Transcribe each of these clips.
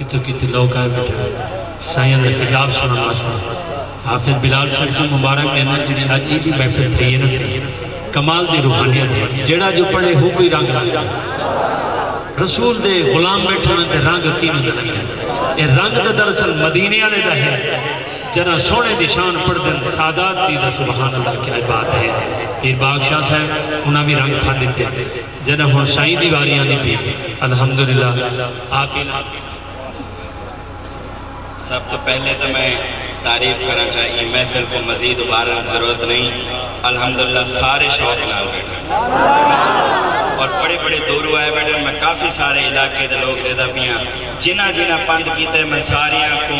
کتوں کتنے لوگ آئے بیٹھے سائن دا خطاب سنن واسطے حافظ بلال صاحب کو مبارک دینا جنہیں آج عیدی محفل تھی نا صحیح کمال دی روحانیت ہے جڑا جو پڑھے ہو کوئی رنگ لگا رسول دے غلام بیٹھے میں تے رنگ کی نہیں لگا یہ رنگ دا دراصل مدینے والے دا ہے جنا سونے دی شان پڑھ دن سادات دی دا سبحان اللہ کیا بات ہے پیر باغشاہ صاحب انہاں بھی رنگ پھا دیتے جنا ہون سائیں دیواریاں دی پی الحمدللہ آپ سب تو پہلے تو میں تعریف کرنا چاہیے محفل کو مزید ابھارنے کی ضرورت نہیں الحمدللہ سارے شوق نال بیٹھے اور بڑے بڑے دورو آئے بیٹھے میں کافی سارے علاقے دے لوگ لیدہ پیاں جنہ پند کیتے میں ساریاں کو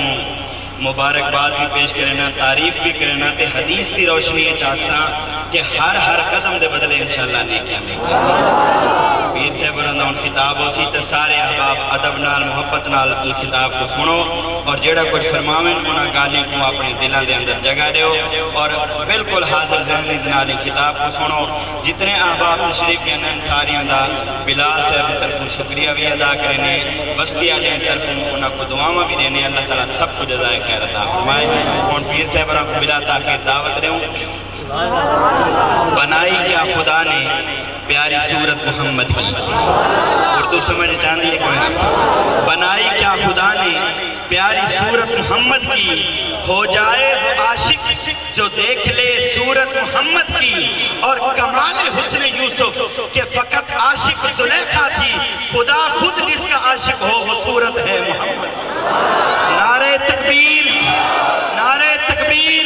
مبارکباد بھی پیش کرنا تعریف بھی کرنا تے حدیث کی روشنی چاہتا کہ ہر قدم دے بدلے انشاءاللہ نیکیاں ملتے پیر سے برندہ خطاب ہو سی تو سارے احباب ادب نال محبت نال ان خطاب کو سنو اور جڑا کچھ فرماویں انہاں گالی کو اپنے دلوں دے اندر جگہ دیو اور بالکل حاضر ذہنی دنالی خطاب کو سنو جتنے احباب تشریف کے اندر ساریاں دا بلال سے اپنی طرف شکریہ بھی ادا کرنے بستی آجیں طرف انہاں کو دعاواں بھی دینے اللہ تعالیٰ سب کو جزائے خیر عطا فرمائے اور پیر سے برندہ کو بلا تاکہ دعوت رہوں بنائی کیا خدا نے پیاری صورت محمد کی اردو سمجھ چاندی کوئی بنائی کیا خدا نے پیاری صورت محمد کی ہو جائے وہ عاشق جو دیکھ لے صورت محمد کی اور کمال حسن یوسف کہ فقط عاشق زلیخا تھی خدا خود جس کا عاشق ہو وہ صورت ہے محمد نعرہ تکبیر نعرہ تکبیر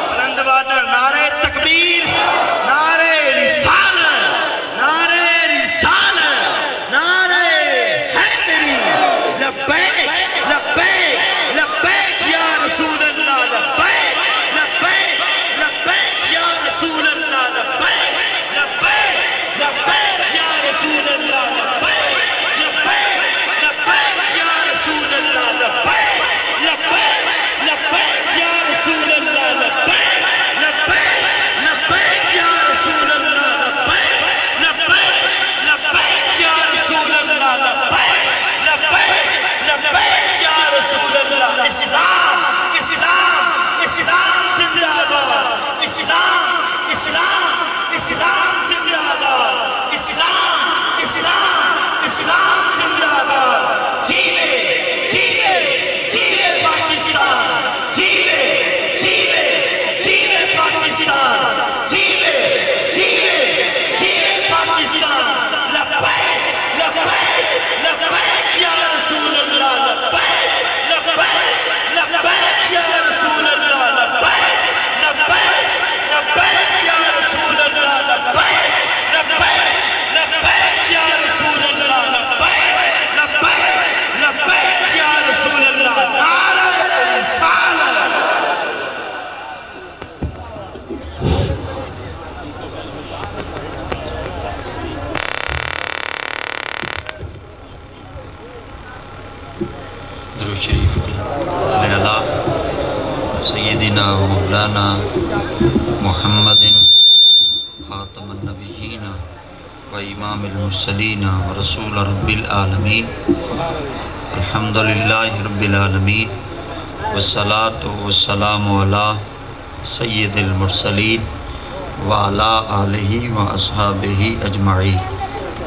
بلندوادہ نعرہ تکبیر نعرہ رسالت نعرہ رسالت نعرہ حیدری لبیک لبیک لبیک یا رسول اللہ لبیک لبیک لبیک یا رسول اللہ لبیک لبیک لبیک یا رسول اللہ لبیک لبیک لبیک یا رسول اللہ لبیک لبیک لبیک یا رسول اللہ لبیک سیدنا مولانا محمد خاتم النبیین و امام المرسلین و رسول رب العالمین الحمدللہ رب العالمین والصلاة والسلام علی سید المرسلین وعلی آلہ و اصحابہ اجمعین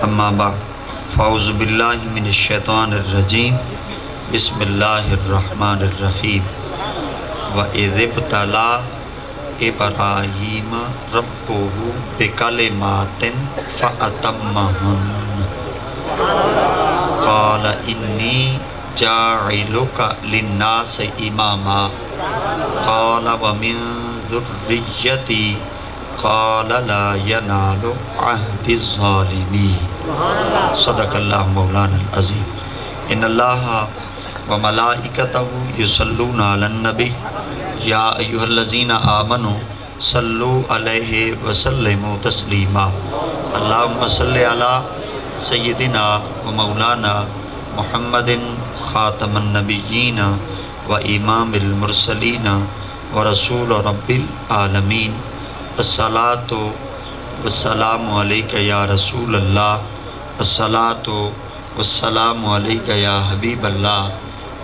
اما بعد فاعوذ باللہ من الشیطان الرجیم بسم اللہ الرحمن الرحیم وَإِذِ ابْتَلَىٰ إِبْرَاهِيمَ رَبُّهُ بِكَلِمَاتٍ فَأَتَمَّهُنَّ قَالَ إِنِّي جَاعِلُكَ لِلنَّاسِ إِمَامًا قَالَ وَمِن ذُرِّيَّتِي قَالَ لَا يَنَالُ عَهْدِ الظَّالِمِينَ صدق اللہ مولانا العظیم ان اللہ وملائکتہ یصلون علی النبی یا ایہا الذین آمنوا صلو علیہ وسلموا تسلیما اللہم صلی علی سیدنا و مولانا محمد خاتم النبیین و امام المرسلین و رسول رب العالمین الصلاة والسلام علیکہ یا رسول اللہ الصلاة والسلام علیکہ یا حبیب اللہ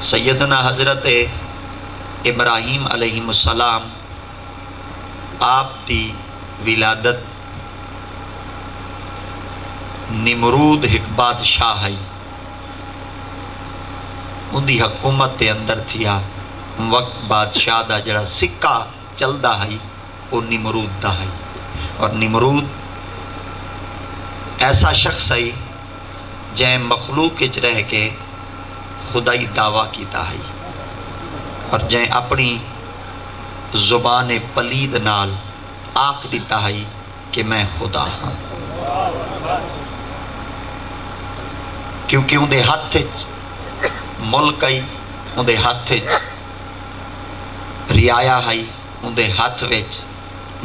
سیدنا حضرت ابراہیم علیہ السلام آپ دی ولادت نمرود ایک بادشاہ ہے ان دی حکومت دے اندر تھیا وقت بادشاہ دا جڑا سکہ چلدا ہے وہ نمرود دا ہے اور نمرود ایسا شخص ہے جائیں مخلوق اچ رہ کے خدائی دعویٰ کیتا ہے اور جائیں اپنی زبان پلید نال آنکھ دیتا ہے کہ میں خدا ہاں کیونکہ اندے ہاتھ ملک ہے اندے ہاتھ رعایا ہے اندے ہاتھ وچ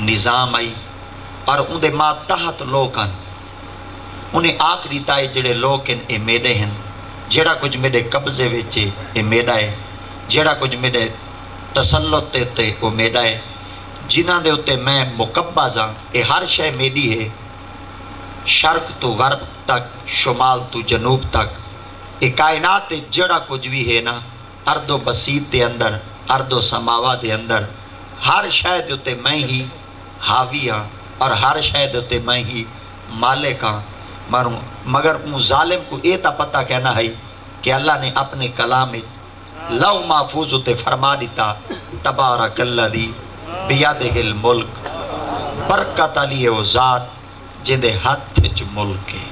نظام ہے اور اندے ماتحت لوگ ہیں انہیں آنکھ دیتا ہے جڑے لوگ ہیں اے میڈے ہیں جڑا کچھ میرے قبضے وچے اے میڈا ہے جڑا کچھ میرے تسلط تے وہ میڈا ہے جنہاں دے ہوتے میں مقبض ہاں اے ہر شے میری ہے شرق تو غرب تک شمال تو جنوب تک اے کائنات جڑا کچھ بھی ہے نا ارض و بسیط دے اندر ارض و سماوا دے اندر ہر شے دے ہوتے میں ہی حاوی ہاں اور ہر شے دے ہوتے میں ہی مالک ہاں مگر ان ظالم کو یہ تا پتہ کہنا ہے کہ اللہ نے اپنے کلام لو محفوظ تے فرما دیتا تبارک الذی بیدہ الملک برکت علی و ذات جندے ہاتھ وچ ملک ہے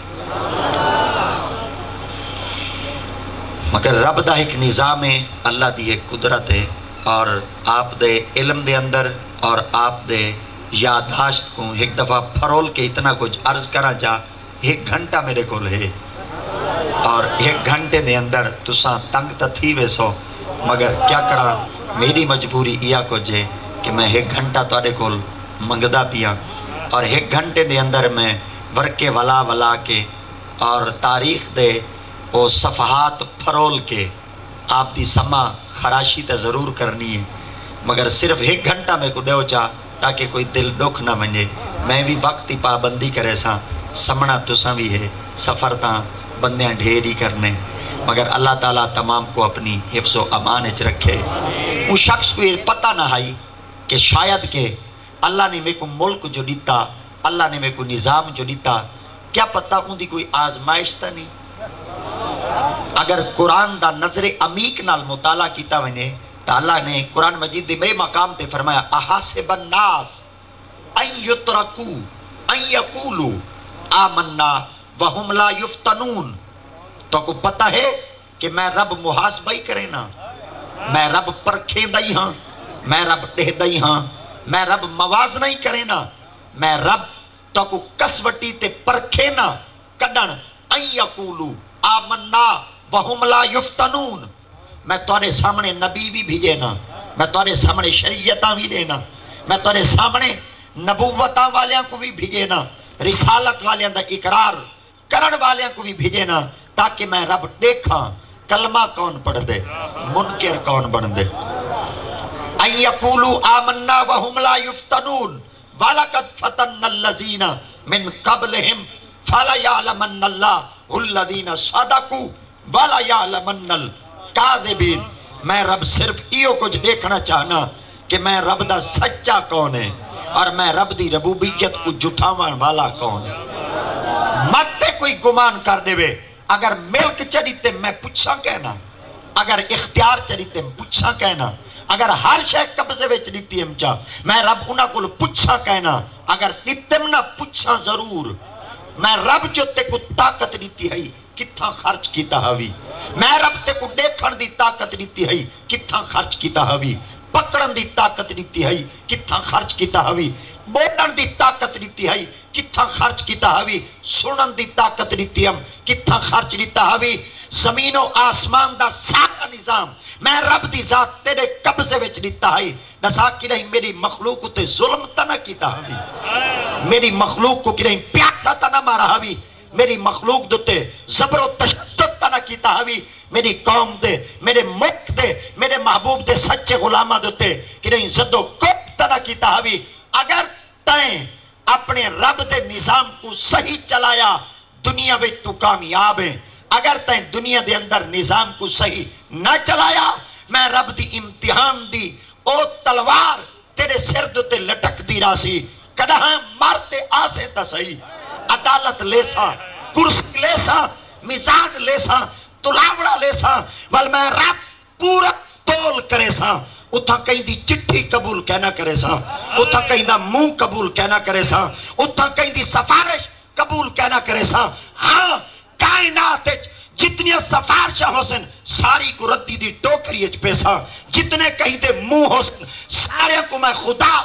مگر رب دا ایک نظام ہے اللہ دی ایک قدرت ہے اور آپ دے علم دے اندر اور آپ دے یادداشت کو ایک دفعہ پھرول کے اتنا کچھ عرض کرا جا ایک گھنٹہ میرے کول ہے اور ایک گھنٹے دے اندر تساں تنگ تا تھی ویسو مگر کیا کرا میری مجبوری یہ کچھ ہے کہ میں ایک گھنٹہ تارے کول منگدہ پیا اور ایک گھنٹے دے اندر میں ورکے ولا کے اور تاریخ دے وہ صفحات پھرول کے آپ دی سما خراشی تا ضرور کرنی ہے مگر صرف ایک گھنٹہ میں کو دیو چاہ تاکہ کوئی دل دکھ نہ بنجے میں بھی وقتی پابندی کرے ساں سمنا تساں بھی ہے سفر تاں بندیاں ڈھیری کرنے مگر اللہ تعالیٰ تمام کو اپنی حفظ و امان اچ رکھے اس شخص کو یہ پتہ نہ آئی کہ شاید کہ اللہ نے میں کو ملک جو دیتا اللہ نے میں کو نظام جو دیتا کیا پتہ ان دی کوئی آزمائش تا نہیں اگر قرآن دا نظر عمیق نال مطالعہ کیتا ونے تو اللہ نے قرآن مجید دے میں مقام تے فرمایا احاسب الناس ان یترکو ان یقولو آمنا وہم لا یفتنون تو کو پتہ ہے کہ میں رب محاسبہ ہی کرے نا میں رب پرکھیں دائی ہاں میں رب ڈہ دائی ہاں میں رب موازنہ ہی کرے نا میں رب تو کو کسوٹی تے پرکھے نا کڈن ان یقولو آمنا وہم لا یفتنون میں تورے سامنے نبی بھی بھیجے نا میں تورے سامنے شریعتاں بھی دینا میں تورے سامنے نبوتاں والیاں کو بھی بھیجے نا رسالت والیاں دا اقرار کرن والیاں کو بھی بھیجے نا تاکہ میں رب دیکھاں کلمہ کون پڑھ دے منکر کون بن دے ان یقولو آمنا وہم لا یفتنون وَلَقَدْ فَتَنَّ الَّذِينَ مِن قَبْلِهِمْ فَلَا يَعْلَمَنَّ اللَّهُ الَّذِينَ صَدَقُوا وَلَا يَعْلَمَنَّ الْكَاذِبِينَ میں رب صرف ایو کچھ دیکھنا چاہنا کہ میں رب دا سچا کون ہے اور میں رب دی ربوبیت کو جھٹاون والا کون ہے مت کوئی گمان کر دے وے اگر ملک چریتے میں پوچھاں کہنا اگر اختیار چریتے میں پوچھاں کہنا اگر ہر شے قبضے وچ لیتی ہم چاہ میں رب انہاں کو پوچھاں کہنا اگر نتم نہ پوچھاں ضرور میں رب جو تے کو طاقت دیتی ہے کتھاں خرچ کیتا ہوئی میں رب تے کو دیکھن دی طاقت دیتی ہے کتھاں خرچ کیتا ہوئی پکڑن دی طاقت دیتی ہے کتھاں خرچ کیتا ہوئی بولن دی طاقت دیتی ہے کتھاں خرچ کیتا ہوئی سنن دی طاقت دیتی ہم کتھاں خرچ دیتا ہوئی زمین و آسمان دا سارا نظام میں رب دی ذات تیرے قبضے وچ دیتا ہے نسا کی نہیں میری مخلوق کو تے ظلم تنہ کیتا ہوئی میری مخلوق کو کی نہیں پیاتا تنہ مارا ہوئی میری مخلوق دوتے زبر و تشدد تنہ کیتا ہوئی میری قوم دے میرے ملک دے میرے محبوب دے سچے غلامہ دوتے کی نہیں زد و کب تنہ کیتا ہوئی اگر تائیں اپنے رب دے نظام کو صحیح چلایا دنیا میں تو کامیاب ہیں اگر تین دنیا دے اندر نظام کو صحیح نہ چلایا میں رب دی امتحان دی او تلوار تیرے سر دے لٹک دی راسی کدہاں مارتے آسے تا صحیح عدالت لیسا کرسی لیسا میزان لیسا تلاوڑا لیسا ول میں رب پورا تول کرے سا اتھا کہیں دی چٹھی قبول کہنا کرے سا اتھا کہیں دا منہ قبول کہنا کرے سا اتھا کہیں دی سفارش قبول کہنا کرے سا ہاں کائنات جتنی سفارشاں ہو سن ساری کو ردی دی ٹوکری اچ پیسا جتنے کہیں دے منہ ہو سن سارے کو میں خدا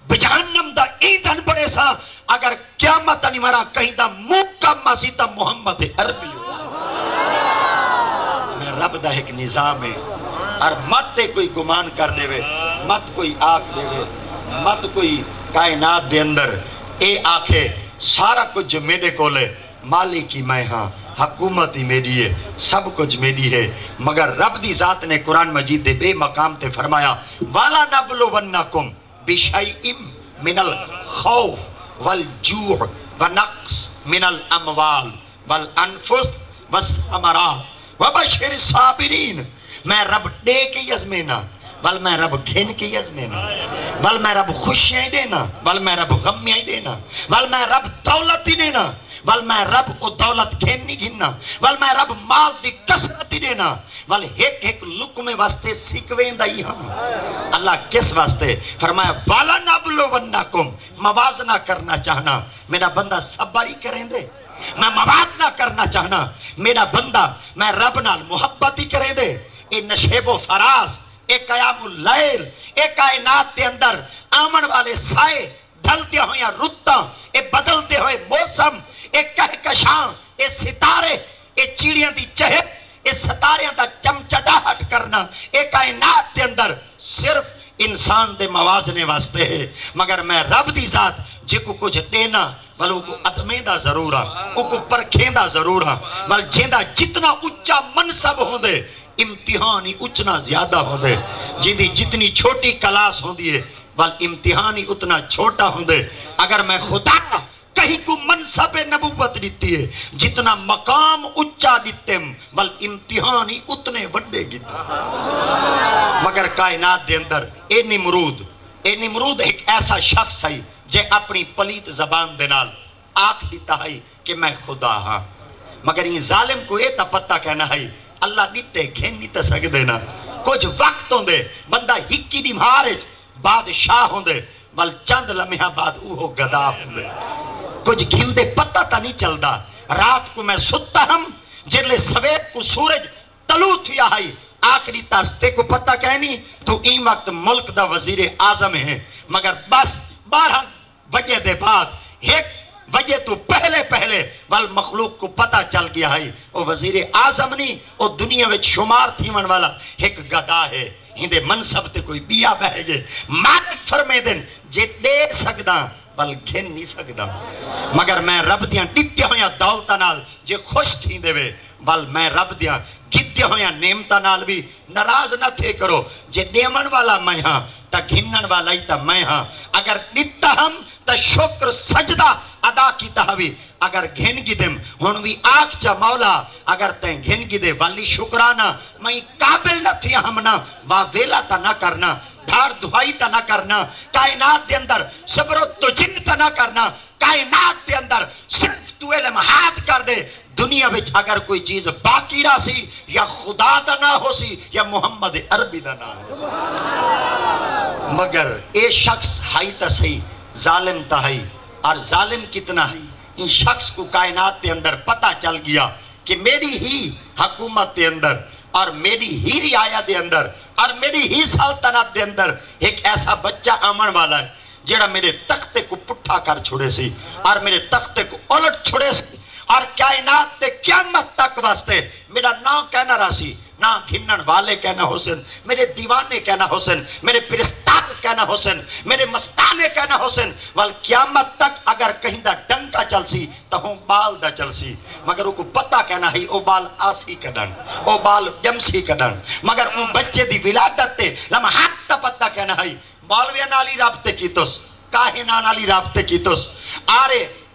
بجہنم دا ایندھن بڑے سا اگر قیامت نہیں مرا کہیں دا منہ کا مسیطہ محمد عربی ہو سا میں رب دا ایک نظام ہے اور مت کوئی گمان کر دے وے مت کوئی آنکھ دے وے مت کوئی کائنات دے اندر اے آنکھے سارا کچھ میرے کولے مالکی میں ہاں حکومت ہی میری ہے سب کچھ میری ہے مگر رب دی ذات نے قرآن مجید دے بے مقام تے فرمایا والا نبلونکم بشیء من الخوف والجوع ونقص من الاموال والانفس والثمرات وبشر الصابرین میں رب دے کے یزمینا بل میں رب گھن کے یزمینا بل میں رب خوشیاں دینا بل میں رب غمیاں دینا بل میں رب دولت ہی دینا بل میں رب او دولت گھن نہیں گھننا بل میں رب مال دی کسرت ہی دینا بل ایک لکمے واسطے سکوین دا ہی ہم اللہ کس واسطے فرمایا والا نبلونکم موازنہ کرنا چاہنا میرا بندہ صبر ہی کریں دے میں موازنہ کرنا چاہنا میرا بندہ میں رب نال محبت ہی کریں دے اے نشیب و فراز اے قیام اللیل اے کائنات دے اندر آمن والے سائے ڈھلتے ہوئے یا رتاں اے بدلتے ہوئے موسم اے کہکشاں اے ستارے اے چیڑیاں دی چہب اے ستاریاں دا چمچڑاہٹ کرنا اے کائنات دے اندر صرف انسان دے موازنے واسطے ہے مگر میں رب دی ذات جے کو کچھ دینا بل کو ادمیں دا ضرور ہاں کو پرکھیں دا ضرور ہاں بل جیندہ جتنا اچھا منصب ہوں دے امتحانی اتنا زیادہ ہو دے جیندی جتنی چھوٹی کلاس ہوں دیئے بل امتحانی اتنا چھوٹا ہوں دے اگر میں خدا کہیں کو منصب نبوت دیتی ہے جتنا مقام اچھا دیتے ہیں بل امتحانی اتنے وڈے گیتا مگر کائنات دے اندر اے نمرود ایک ایسا شخص ہے جے اپنی پلیت زبان دے نال آنکھ دیتا ہے کہ میں خدا ہاں مگر یہ ظالم کو اے تا پتہ کہنا ہے اللہ دیتے گھن نہیں تا سک دینا کچھ وقت ہوں دے بندہ ہکی دی مہارج بادشاہ ہوں دے بل چند لمحہ بعد اوہو گدا ہوں دے کچھ گھن دے پتہ تا نہیں چل دا رات کو میں ستا ہم جلے سویب کو سورج تلو تھیا ہے آخری تاستے کو پتہ کہنی تو این وقت ملک دا وزیر اعظم ہے مگر بس 12 وجہ دے بعد ایک وجہ تو پہلے وال مخلوق کو پتہ چل گیا ہے او وزیر اعظم نہیں او دنیا میں شمار تھیمن والا ایک گدا ہے ہندے منصب تے کوئی بیا بہے گے مالک فرمے دن جے دے سکدا بل گھن نہیں سکدا مگر میں رب دیاں ڈٹیا ہویا دولتا نال جے خوش تھی دے وے بل میں رب دیاں گدیا ہویا نعمتا نال بھی ناراض نہ تھے کرو جے دیمن والا میں ہاں تا گھنن والا ہی تا میں ہاں اگر ڈٹا ہم تا شکر سجدہ ادا کیتا ہوئی اگر گھن گی دم ہنوی آنکھ چا مولا اگر تین گھن گی دے والی شکرانا میں قابل نہ تھی ہمنا واویلا تا نہ کرنا دھار دھوائی تا نہ کرنا کائنات دے اندر صبر و تجن تا نہ کرنا کائنات دے اندر صرف تو علم ہاتھ کر دے دنیا وچ اگر کوئی چیز باقی رہ سی یا خدا دا نہ ہو سی یا محمد عربی دا نہ ہو سی مگر اے شخص ہائی تا صحیح ظالم تا ہائی اور ظالم کتنا ہے ان شخص کو کائنات دے اندر پتہ چل گیا کہ میری ہی حکومت دے اندر اور میری ہی رعایا دے اندر اور میری ہی سلطنت دے اندر ایک ایسا بچہ آمن والا ہے جڑا میرے تختے کو پٹھا کر چھوڑے سی اور میرے تختے کو الٹ چھوڑے سی اور کائنات تے قیامت تک واسطے میرا نام کہنا راسی نہ گھنن والے کہنا حسن میرے دیوانے کہنا حسن میرے پرستار کہنا حسن میرے مستانے کہنا حسن وال قیامت تک اگر کہیں دا ڈنکا چل سی تو ہوں بال دا چل سی مگر وہ کو پتہ کہنا ہے او بال آسی کدن او بال جمسی کدن مگر اون بچے دی ولادت تے لمحات تا پتہ کہنا ہے بالویہ نالی رابطے کی توس کاہنان علی رابطے کی توس آرے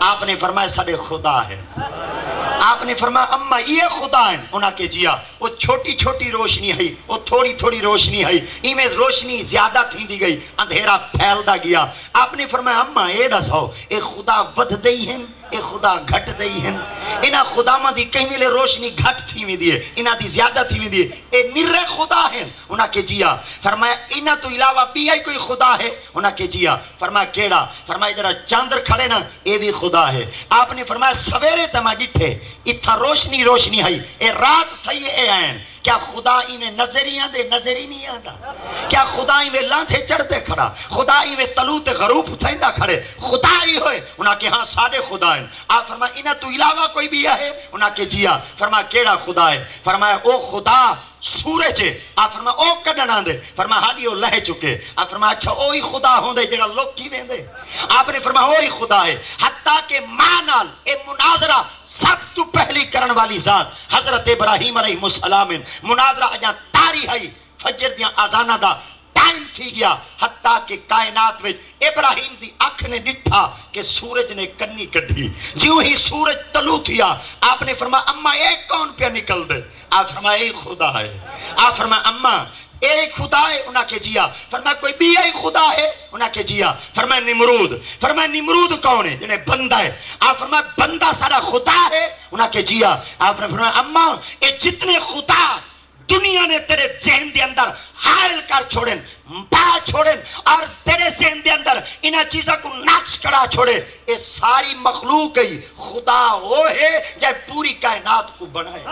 آپ نے فرمایا سارے خدا ہے. آپ نے فرمایا اما یہ خدا ہیں. انہاں کے جیا وہ چھوٹی چھوٹی روشنی ہے، وہ تھوڑی تھوڑی روشنی ہے، ایویں روشنی زیادہ تھیندی گئی، اندھیرا پھیلدا گیا. آپ نے فرمایا اما اے دسو اے خدا ود دئی ہیں اے خدا گھٹ دئی ہیں؟ انہاں خدا ماں دی کہیں ویلے روشنی گھٹ تھی میں دیئے، انہاں دی زیادہ تھی میں دیئے، اے نرے خدا ہیں. انہاں کے جیا فرمایا انہاں تو علاوہ بھی ہے کوئی خدا ہے؟ انہاں کے جیا فرمایا کیڑا؟ فرمایا جڑا چاندر کھڑے نا اے بھی خدا ہے. آپ نے فرمایا سویرے تما ڈٹھے اتھا روشنی روشنی ہے، اے رات تھئی اے آئین. کیا خدا میں نظر ہی آندے؟ نظر ہی نہیں آندا. کیا خدا میں لاندھے چڑھتے کھڑا؟ خدا میں طلوع غروب تھیندا کھڑے؟ خدا ہی ہوئے. انہاں کے ہاں سارے خدا ہیں. آپ فرمایا انہاں تو علاوہ کوئی بھی ہے؟ انہاں کے جیا. فرمایا کیڑا خدا ہے؟ فرمایا او خدا سورج ہے. آپ فرمایا او کڈن آندے؟ فرمایا حالی او لہ چکے. آپ فرمایا اچھا اوہی خدا ہوندے جڑا لوگ کی ویندے؟ آپ نے فرمایا اوہی خدا ہے. حتیٰ کہ ماں نال اے مناظرہ سب تو پہلی کرن والی ذات حضرت ابراہیم علیہ السلام. مناظرہ اجاں تاری ہے، فجر دیاں آزانہ دا ٹائم تھی گیا. حتیٰ کہ کائنات وچ ابراہیم دی اکھ نے ڈٹھا کہ سورج نے کنی کڈھی. جیوں ہی سورج طلوع تھیا آپ نے فرمایا اما ایک کون پہ نکل دے؟ آپ فرمایا ایک خدا ہے. آپ فرمایا اما ایک خدا ہے؟ انہاں کے جیا. فرمایا کوئی بھی ایک خدا ہے؟ انہاں کے جیا. فرمایا نمرود. فرمایا نمرود کون ہے؟ جنہیں بندہ ہے. آپ فرمایا بندہ سارا خدا ہے؟ انہاں کے جیا. آپ نے فرمایا اما اے جتنے خدا دنیا نے تیرے ذہن دے اندر حائل کر چھوڑن، پا چھوڑن اور تیرے ذہن دے اندر انہاں چیزاں کو نقش کرا چھوڑے، اے ساری مخلوق ہی خدا وہ ہے جائے پوری کائنات کو بنائے.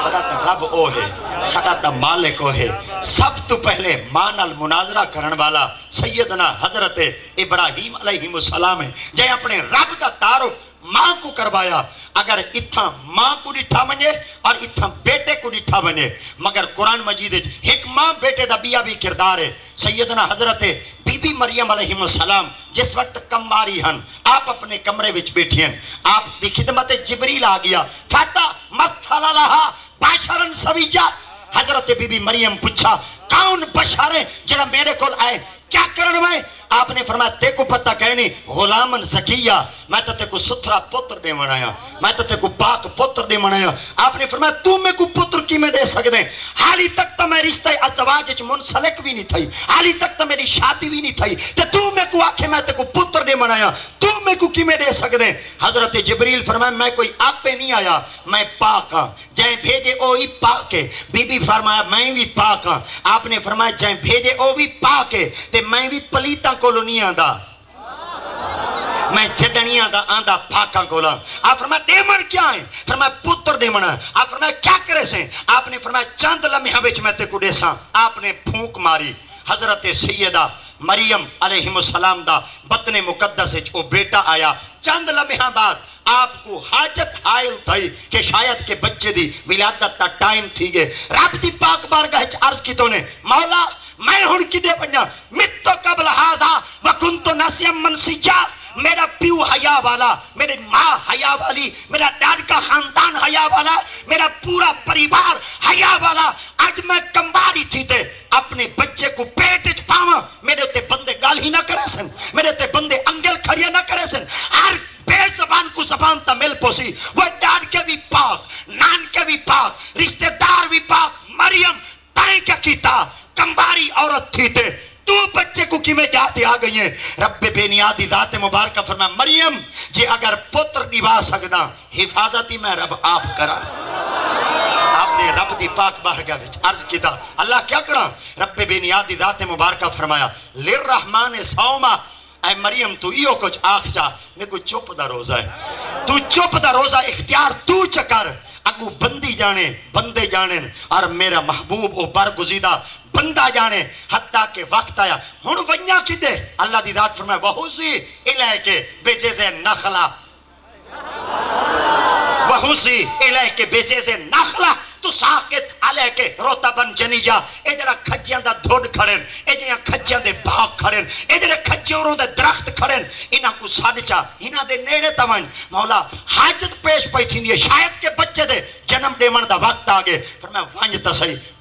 سڑا تا رب او ہے، سڑا تا مالک او ہے. سب تو پہلے ماں نال مناظرہ کرن والا سیدنا حضرت ابراہیم علیہ السلام ہے جائے اپنے رب دا تعارف ماں کو کروایا. اگر اتھا ماں کو ڈٹھا بنے اور اتھا بیٹے کو ڈٹھا بنے، مگر قرآن مجید ایک ماں بیٹے دا بیا بھی کردار ہے. سیدنا حضرت بی بی مریم علیہ السلام جس وقت کماری ہن، آپ اپنے کمرے وچ بیٹھے ہیں، آپ دی خدمت جبریل آ گیا. فاتا مثل لہا بشرا سویا. حضرت بی بی مریم پوچھا کون بشر ہے جڑا میرے کول آئے؟ کیا کرنے میں؟ آپ نے فرمایا تے کو پتہ کہنی غلامن زکیہ، میں تے کو ستھرا پتر دے منایا، میں تے کو پاک پتر دے منایا. آپ نے فرمایا تو میں کو پتر کی میں دے سکتے؟ حالی تک تو میں رشتہ ازدواج وچ منسلک بھی نہیں تھئی، حالی تک تو میری شادی بھی نہیں تھئی، تے تو میں کو آکھے میں تے کو پتر دے منایا، تو میں کو کی میں دے سکتے؟ حضرت جبریل فرمایا میں کوئی آپ پہ نہیں آیا، میں پاک ہاں، جائیں بھیجے او ہی پاک ہے. بی بی فرمایا میں بھی پاک ہاں. آپ نے فرمایا جائیں بھیجے او بھی پاک ہے تے میں بھی پلیتاں کولو نہیں آندا، میں چڈنیاں دا آندا پاکاں کولا. آپ فرمایا دیمن کیا ہے؟ فرمایا پتر دیمن. آپ فرمایا کیا کرے سے؟ آپ نے فرمایا چند لمحہ وچ میں تے کو دیساں. آپ نے پھونک ماری. حضرت سیدہ مریم علیہ السلام دا بطن مقدس وچ او بیٹا آیا. چند لمحہ بعد آپ کو حاجت حائل تھی کہ شاید کے بچے دی ولادت تا ٹائم تھی گئے. رب دی پاک بارگاہ وچ عرض کی تو نے مولا میں ہن کدے بنیا مت قبل ہذا وکنت ناسیا منسیا. میرا پیو حیا والا، میری ماں حیا والی، میرا ڈاڈ کا خاندان حیا والا، میرا پورا پریوار حیا والا. آج میں کمباری تھی تے اپنے بچے کو پیٹ وچ پاواں، میرے تے بندے گال ہی نہ کرے سن، میرے تے بندے انگل کھڑیا نہ کرے سن. ہر بے زبان کو زبان تا مل پوسی. وہ ڈاڈ کے بھی پاک، نان کے بھی پاک، رشتہ دار بھی پاک. مریم تائیں کیا کیتا؟ کمباری عورت تھی تے تو بچے کو کی میں جاتے آ گئی ہیں. رب بے نیادی ذات مبارکہ فرمایا مریم جی اگر پتر دیوا سکدا حفاظتی میں رب آپ کرا. آپ نے رب دی پاک بارگاہ وچ عرض کیتا اللہ کیا کرا؟ رب بے نیادی ذات مبارکہ فرمایا للرحمن صوما. اے مریم تو ایو کچھ آکھ جا میں کوئی چپ دا روزہ ہے، تو چپ دا روزہ اختیار تو چکر. اگو بندی جانے بندے جانے اور میرا محبوب او برگزیدہ بندہ جانے. حتیٰ کہ وقت آیا ہن ونیا کدے؟ اللہ دی ذات فرمائے وحوزی الیک بجز نخلا، وحوزی الیک بجز نخلا تو ساکت علیک رتبن جنیا. اے جڑا کھجیاں دا دھڑ کھڑن، اے جڑا کھجیاں دے باغ کھڑن، اے جڑے کھجیاں دے درخت کھڑن، انہاں کو ساڈ چا انہاں دے نیڑے تمن مولا حاجت پیش پئی تھیندی ہے. شاید کہ بچے دے جنم دیون دا وقت آ گئے. فرمایا ونج تے صحیح